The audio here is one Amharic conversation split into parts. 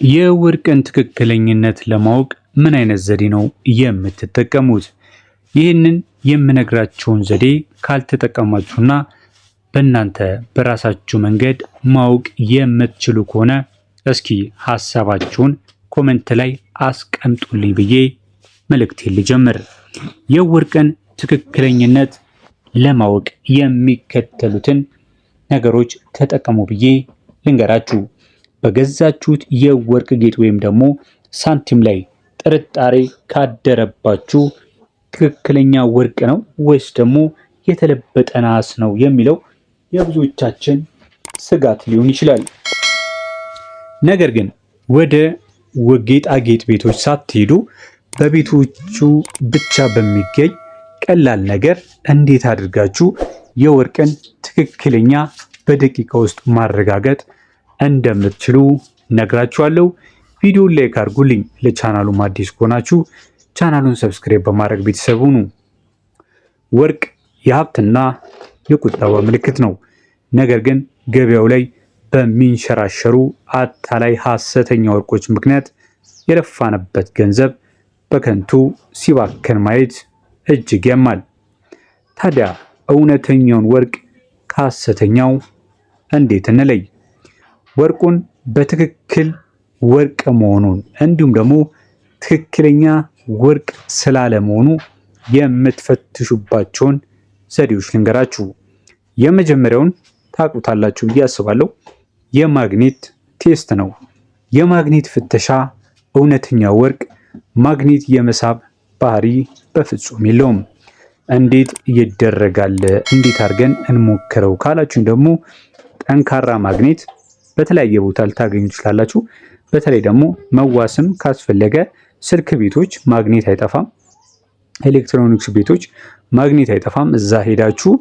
የወርቅን ትክክለኝነት ለማወቅ ምን አይነት ዘዴ ነው የምትጠቀሙት? ይህንን የምነግራችሁን ዘዴ ካልተጠቀማችሁና በእናንተ በራሳችሁ መንገድ ማወቅ የምትችሉ ከሆነ እስኪ ሐሳባችሁን ኮሜንት ላይ አስቀምጡልኝ ብዬ መልእክቴን ልጀምር። የወርቅን ትክክለኝነት ለማወቅ የሚከተሉትን ነገሮች ተጠቀሙ ብዬ ልንገራችሁ። በገዛችሁት የወርቅ ጌጥ ወይም ደግሞ ሳንቲም ላይ ጥርጣሬ ካደረባችሁ ትክክለኛ ወርቅ ነው ወይስ ደግሞ የተለበጠ ናስ ነው የሚለው የብዙዎቻችን ስጋት ሊሆን ይችላል። ነገር ግን ወደ ጌጣጌጥ ቤቶች ሳትሄዱ በቤቶቹ ብቻ በሚገኝ ቀላል ነገር እንዴት አድርጋችሁ የወርቅን ትክክለኛ በደቂቃ ውስጥ ማረጋገጥ እንደምትችሉ ነግራችኋለሁ። ቪዲዮውን ላይክ አድርጉልኝ። ለቻናሉም አዲስ ከሆናችሁ ቻናሉን ሰብስክራይብ በማድረግ ቤተሰብ ሁኑ። ወርቅ የሀብትና የቁጠባ ምልክት ነው። ነገር ግን ገበያው ላይ በሚንሸራሸሩ አታላይ ሐሰተኛ ወርቆች ምክንያት የለፋንበት ገንዘብ በከንቱ ሲባከን ማየት እጅግ ያማል። ታዲያ እውነተኛውን ወርቅ ከሐሰተኛው እንዴት እንለይ? ወርቁን በትክክል ወርቅ መሆኑን እንዲሁም ደግሞ ትክክለኛ ወርቅ ስላለመሆኑ የምትፈትሹባቸውን ዘዴዎች ልንገራችሁ። የመጀመሪያውን ታውቁታላችሁ ብዬ አስባለሁ። የማግኔት ቴስት ነው። የማግኔት ፍተሻ እውነተኛ ወርቅ ማግኔት የመሳብ ባህሪ በፍጹም የለውም። እንዴት ይደረጋል? እንዴት አድርገን እንሞክረው ካላችሁ ደግሞ ጠንካራ ማግኔት በተለያየ ቦታ ልታገኙ ትችላላችሁ። በተለይ ደግሞ መዋስም ካስፈለገ ስልክ ቤቶች ማግኔት አይጠፋም፣ ኤሌክትሮኒክስ ቤቶች ማግኔት አይጠፋም። እዛ ሄዳችሁ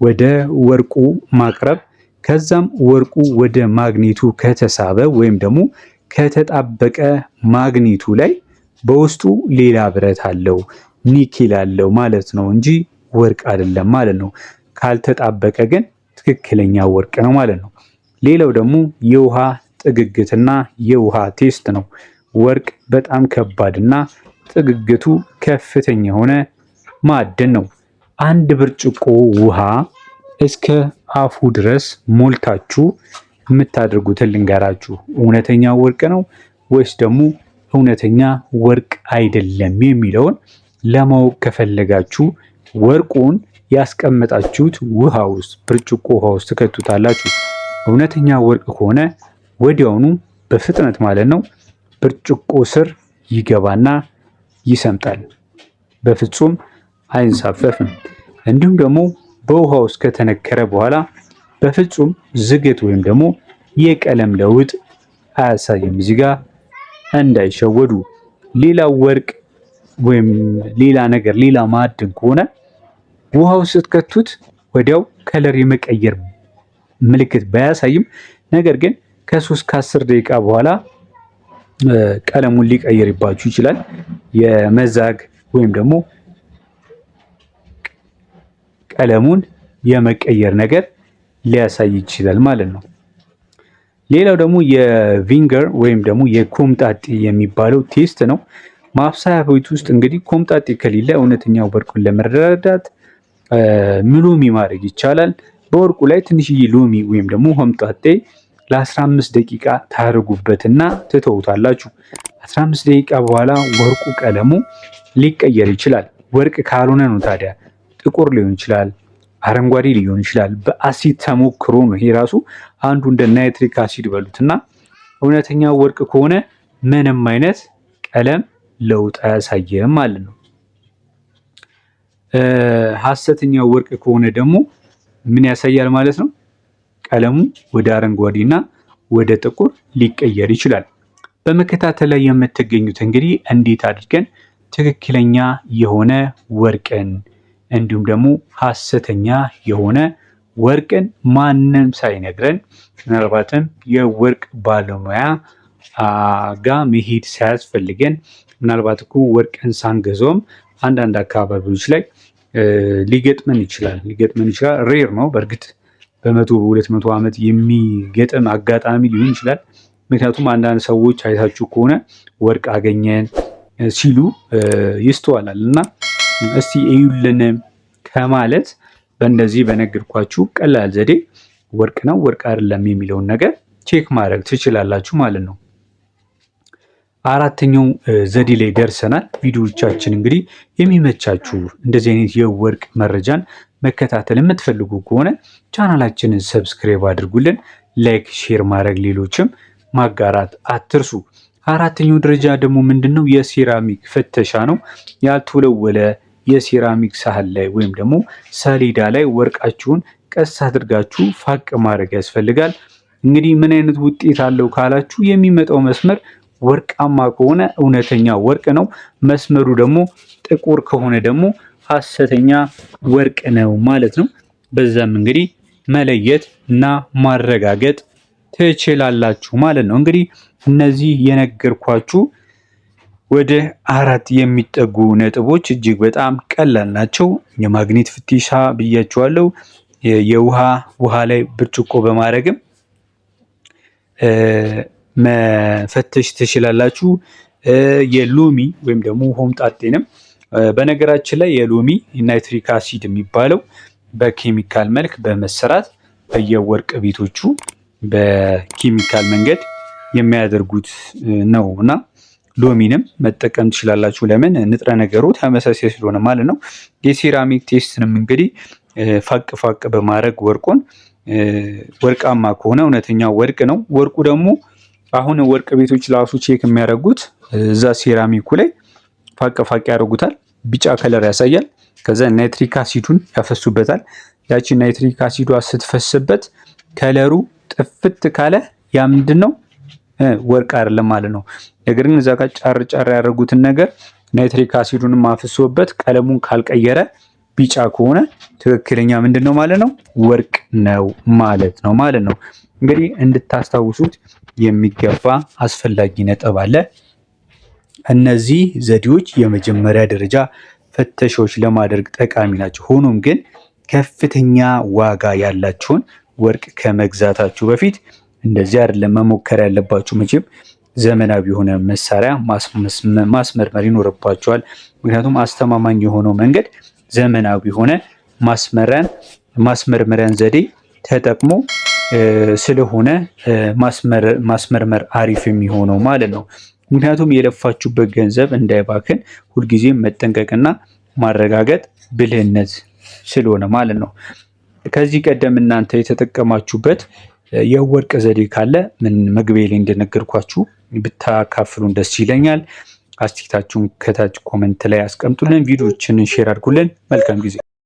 ወደ ወርቁ ማቅረብ፣ ከዛም ወርቁ ወደ ማግኔቱ ከተሳበ ወይም ደግሞ ከተጣበቀ ማግኔቱ ላይ በውስጡ ሌላ ብረት አለው ኒኬል አለው ማለት ነው እንጂ ወርቅ አይደለም ማለት ነው። ካልተጣበቀ ግን ትክክለኛ ወርቅ ነው ማለት ነው። ሌላው ደግሞ የውሃ ጥግግትና የውሃ ቴስት ነው። ወርቅ በጣም ከባድና ጥግግቱ ከፍተኛ የሆነ ማዕድን ነው። አንድ ብርጭቆ ውሃ እስከ አፉ ድረስ ሞልታችሁ የምታደርጉትን ልንገራችሁ። እውነተኛ ወርቅ ነው ወይስ ደግሞ እውነተኛ ወርቅ አይደለም የሚለውን ለማወቅ ከፈለጋችሁ ወርቁን ያስቀመጣችሁት ውሃ ውስጥ ብርጭቆ ውሃ ውስጥ ትከቱታላችሁ። እውነተኛ ወርቅ ከሆነ ወዲያውኑ በፍጥነት ማለት ነው ብርጭቆ ስር ይገባና ይሰምጣል። በፍጹም አይንሳፈፍም። እንዲሁም ደግሞ በውሃ ውስጥ ከተነከረ በኋላ በፍጹም ዝገት ወይም ደግሞ የቀለም ለውጥ አያሳይም። እዚህ ጋር እንዳይሸወዱ። ሌላ ወርቅ ወይም ሌላ ነገር ሌላ ማዕድን ከሆነ ውሃው ስትከቱት ወዲያው ከለር የመቀየር ምልክት ባያሳይም ነገር ግን ከ3 ከ10 ደቂቃ በኋላ ቀለሙን ሊቀይርባችሁ ይችላል። የመዛግ ወይም ደግሞ ቀለሙን የመቀየር ነገር ሊያሳይ ይችላል ማለት ነው። ሌላው ደግሞ የቪንገር ወይም ደግሞ የኮምጣጤ የሚባለው ቴስት ነው። ማብሰያ ቤት ውስጥ እንግዲህ ኮምጣጤ ከሌለ እውነተኛው ወርቁን ለመረዳት ሎሚ ማድረግ ይቻላል። በወርቁ ላይ ትንሽዬ ሎሚ ወይም ደግሞ ሆምጣጤ ለ15 ደቂቃ ታደርጉበትና ትተውታላችሁ። 15 ደቂቃ በኋላ ወርቁ ቀለሙ ሊቀየር ይችላል። ወርቅ ካልሆነ ነው ታዲያ ጥቁር ሊሆን ይችላል፣ አረንጓዴ ሊሆን ይችላል። በአሲድ ተሞክሮ ነው። ይሄ ራሱ አንዱ እንደ ናይትሪክ አሲድ በሉትና እውነተኛ ወርቅ ከሆነ ምንም አይነት ቀለም ለውጥ አያሳየም ማለት ነው። ሐሰተኛ ወርቅ ከሆነ ደግሞ ምን ያሳያል ማለት ነው? ቀለሙ ወደ አረንጓዴና ወደ ጥቁር ሊቀየር ይችላል። በመከታተል ላይ የምትገኙት እንግዲህ እንዴት አድርገን ትክክለኛ የሆነ ወርቅን እንዲሁም ደግሞ ሐሰተኛ የሆነ ወርቅን ማንም ሳይነግረን ምናልባትም የወርቅ ባለሙያ ጋር መሄድ ሳያስፈልገን ምናልባት እኮ ወርቅን ሳንገዛውም አንዳንድ አካባቢዎች ላይ ሊገጥመን ይችላል። ሬር ነው በእርግጥ በ100 በ200 ዓመት የሚገጥም አጋጣሚ ሊሆን ይችላል። ምክንያቱም አንዳንድ ሰዎች አይታችሁ ከሆነ ወርቅ አገኘን ሲሉ ይስተዋላል እና እስቲ እዩልን ከማለት በእንደዚህ በነገርኳችሁ ቀላል ዘዴ ወርቅ ነው ወርቅ አይደለም የሚለውን ነገር ቼክ ማድረግ ትችላላችሁ ማለት ነው። አራተኛው ዘዴ ላይ ደርሰናል። ቪዲዮዎቻችን እንግዲህ የሚመቻችሁ እንደዚህ አይነት የወርቅ መረጃን መከታተል የምትፈልጉ ከሆነ ቻናላችንን ሰብስክራይብ አድርጉልን፣ ላይክ፣ ሼር ማድረግ ሌሎችም ማጋራት አትርሱ። አራተኛው ደረጃ ደግሞ ምንድነው? የሴራሚክ ፍተሻ ነው። ያልተወለወለ የሴራሚክ ሳህን ላይ ወይም ደግሞ ሰሌዳ ላይ ወርቃችሁን ቀስ አድርጋችሁ ፋቅ ማድረግ ያስፈልጋል። እንግዲህ ምን አይነት ውጤት አለው ካላችሁ የሚመጣው መስመር ወርቃማ ከሆነ እውነተኛ ወርቅ ነው። መስመሩ ደግሞ ጥቁር ከሆነ ደግሞ ሐሰተኛ ወርቅ ነው ማለት ነው። በዛም እንግዲህ መለየት እና ማረጋገጥ ትችላላችሁ ማለት ነው። እንግዲህ እነዚህ የነገርኳችሁ ወደ 4 የሚጠጉ ነጥቦች እጅግ በጣም ቀላል ናቸው። የማግኔት ፍተሻ ብያችኋለሁ። ውሃ ላይ ብርጭቆ በማድረግም መፈተሽ ትችላላችሁ። የሎሚ ወይም ደግሞ ሆምጣጤንም በነገራችን ላይ የሎሚ ናይትሪክ አሲድ የሚባለው በኬሚካል መልክ በመሰራት በየወርቅ ቤቶቹ በኬሚካል መንገድ የሚያደርጉት ነው እና ሎሚንም መጠቀም ትችላላችሁ። ለምን? ንጥረ ነገሩ ተመሳሳይ ስለሆነ ማለት ነው። የሴራሚክ ቴስትንም እንግዲህ ፋቅ በማድረግ ወርቁን ወርቃማ ከሆነ እውነተኛ ወርቅ ነው። ወርቁ ደግሞ አሁን ወርቅ ቤቶች ራሱ ቼክ የሚያደርጉት እዛ ሴራሚኩ ላይ ፋቅ ያደርጉታል። ቢጫ ከለር ያሳያል። ከዛ ናይትሪክ አሲዱን ያፈሱበታል። ያቺ ናይትሪክ አሲዷ ስትፈስበት ከለሩ ጥፍት ካለ ያ ምንድን ነው? ወርቅ አይደለም ማለት ነው። ነገር ግን እዛ ጋር ጫር ያደረጉትን ነገር ናይትሪክ አሲዱን ማፍሶበት ቀለሙን ካልቀየረ ቢጫ ከሆነ ትክክለኛ ምንድን ነው ማለት ነው? ወርቅ ነው ማለት ነው። እንግዲህ እንድታስታውሱት የሚገባ አስፈላጊ ነጥብ አለ። እነዚህ ዘዴዎች የመጀመሪያ ደረጃ ፍተሻዎች ለማድረግ ጠቃሚ ናቸው። ሆኖም ግን ከፍተኛ ዋጋ ያላቸውን ወርቅ ከመግዛታችሁ በፊት እንደዚህ አይደለም መሞከር ያለባችሁ። መቼም ዘመናዊ የሆነ መሳሪያ ማስመርመር ይኖርባችኋል። ምክንያቱም አስተማማኝ የሆነው መንገድ ዘመናዊ የሆነ ማስመርመሪያን ዘዴ ተጠቅሞ ስለሆነ ማስመርመር አሪፍ የሚሆነው ማለት ነው። ምክንያቱም የለፋችሁበት ገንዘብ እንዳይባክን ሁልጊዜም መጠንቀቅና ማረጋገጥ ብልህነት ስለሆነ ማለት ነው። ከዚህ ቀደም እናንተ የተጠቀማችሁበት የወርቅ ዘዴ ካለ ምን መግቢያ ላይ እንደነገርኳችሁ ብታካፍሉን ደስ ይለኛል። አስተያየታችሁን ከታች ኮመንት ላይ አስቀምጡልን። ቪዲዮዎችን ሼር አድርጉልን። መልካም ጊዜ